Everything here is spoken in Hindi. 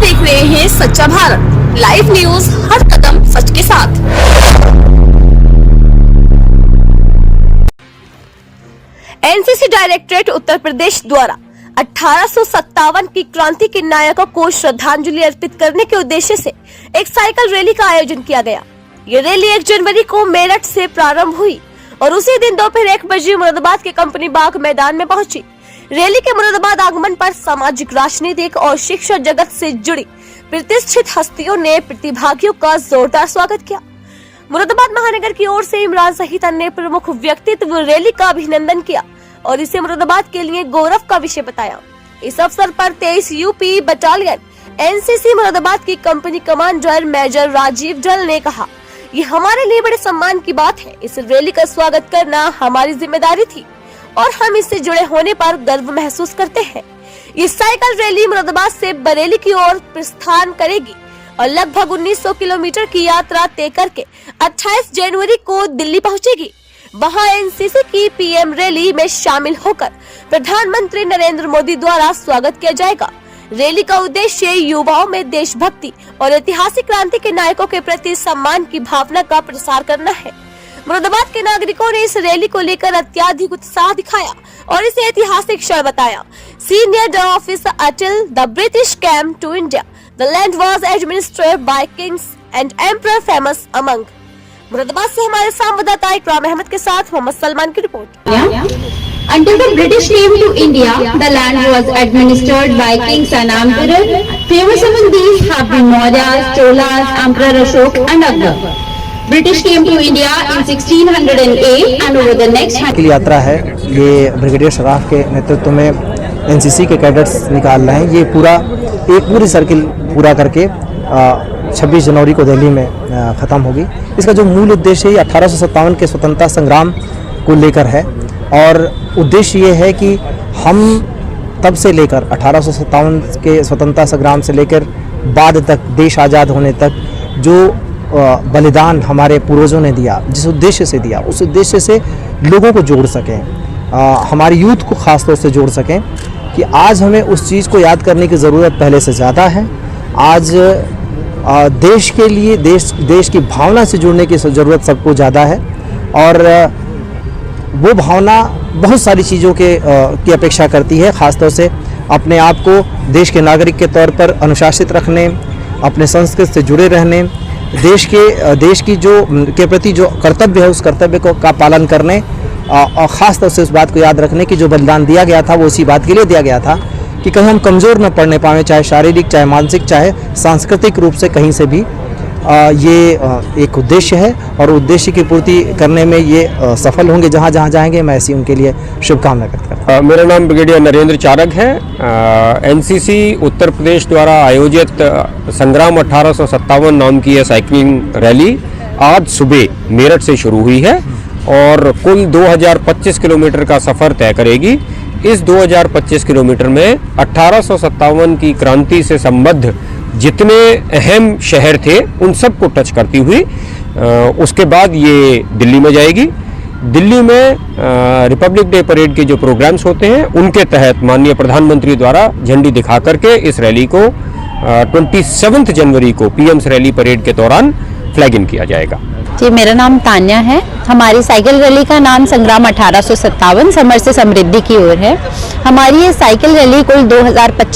देख रहे हैं सच्चा भारत लाइव न्यूज, हर कदम सच के साथ। एनसीसी डायरेक्टरेट उत्तर प्रदेश द्वारा 1857 की क्रांति के नायकों को श्रद्धांजलि अर्पित करने के उद्देश्य से एक साइकिल रैली का आयोजन किया गया। ये रैली 1 जनवरी को मेरठ से प्रारंभ हुई और उसी दिन दोपहर 1 बजे मुरादाबाद के कंपनी बाग मैदान में पहुंची। रैली के मुरादाबाद आगमन पर सामाजिक, राजनीतिक और शिक्षा जगत से जुड़ी प्रतिष्ठित हस्तियों ने प्रतिभागियों का जोरदार स्वागत किया। मुरादाबाद महानगर की ओर से इमरान सहित अन्य प्रमुख व्यक्तित्व रैली का अभिनंदन किया और इसे मुरादाबाद के लिए गौरव का विषय बताया। इस अवसर पर 23 यूपी बटालियन एनसीसी मुरादाबाद की कंपनी कमांडर मेजर राजीव डल ने कहा, ये हमारे लिए बड़े सम्मान की बात है। इस रैली का स्वागत करना हमारी जिम्मेदारी थी और हम इससे जुड़े होने पर गर्व महसूस करते हैं। ये साइकिल रैली मुरादाबाद से बरेली की ओर प्रस्थान करेगी और लगभग 1900 किलोमीटर की यात्रा तय करके 28 जनवरी को दिल्ली पहुंचेगी। वहां एनसीसी की पीएम रैली में शामिल होकर प्रधानमंत्री नरेंद्र मोदी द्वारा स्वागत किया जाएगा। रैली का उद्देश्य युवाओं में देशभक्ति और ऐतिहासिक क्रांति के नायकों के प्रति सम्मान की भावना का प्रसार करना है। मुरादाबाद के नागरिकों ने इस रैली को लेकर अत्यधिक उत्साह दिखाया और इसे ऐतिहासिक क्षण बताया। Senior the officer until the British came to India, the land was administered by kings and emperor famous among. Moradabad से हमारे संवाददाता इकराम अहमद के साथ मोहम्मद सलमान की report. Until the British came to India, the land was administered by kings and emperors. Famous among these have been Mauryas, Cholas, Emperor Ashok and Akbar. British came to India in 1608 and over the next यात्रा है। ये ब्रिगेडियर शराफ के नेतृत्व में एनसीसी के कैडेट्स निकाल रहे हैं। ये पूरी सर्किल पूरा करके 26 जनवरी को दिल्ली में ख़त्म होगी। इसका जो मूल उद्देश्य है 1857 के स्वतंत्रता संग्राम को लेकर है और उद्देश्य ये है कि हम तब से लेकर 1857 के स्वतंत्रता संग्राम से लेकर बाद तक, देश आज़ाद होने तक जो बलिदान हमारे पूर्वजों ने दिया, जिस उद्देश्य से दिया, उस उद्देश्य से लोगों को जोड़ सकें, हमारी यूथ को ख़ास तौर से जोड़ सकें कि आज हमें उस चीज़ को याद करने की ज़रूरत पहले से ज़्यादा है। आज देश के लिए, देश की भावना से जुड़ने की ज़रूरत सबको ज़्यादा है और वो भावना बहुत सारी चीज़ों की अपेक्षा करती है। ख़ासतौर से अपने आप को देश के नागरिक के तौर पर अनुशासित रखने, अपने संस्कृति से जुड़े रहने, देश की के प्रति जो कर्तव्य है उस कर्तव्य का पालन करने और ख़ास तौर से उस बात को याद रखने कि जो बलिदान दिया गया था वो इसी बात के लिए दिया गया था कि कहीं हम कमज़ोर न पड़ने पाएँ, चाहे शारीरिक, चाहे मानसिक, चाहे सांस्कृतिक रूप से कहीं से भी। ये एक उद्देश्य है और उद्देश्य की पूर्ति करने में ये सफल होंगे। जहाँ जहाँ जाएंगे मैं ऐसी उनके लिए शुभकामना व्यक्त करता हूँ। मेरा नाम ब्रिगेडियर नरेंद्र चारग है। एनसीसी उत्तर प्रदेश द्वारा आयोजित संग्राम 1857 नाम की यह साइकिलिंग रैली आज सुबह मेरठ से शुरू हुई है और कुल 2025 किलोमीटर का सफ़र तय करेगी। इस 2025 किलोमीटर में 1857 की क्रांति से संबद्ध जितने अहम शहर थे उन सब को टच करती हुई उसके बाद ये दिल्ली में जाएगी। दिल्ली में रिपब्लिक डे परेड के जो प्रोग्राम्स होते हैं उनके तहत माननीय प्रधानमंत्री द्वारा झंडी दिखा करके इस रैली को 27 जनवरी को पीएम्स रैली परेड के दौरान फ्लैग इन किया जाएगा। जी, मेरा नाम तान्या है। हमारी साइकिल रैली का नाम संग्राम 1857 समर से समृद्धि की ओर है। हमारी ये साइकिल रैली कुल 2025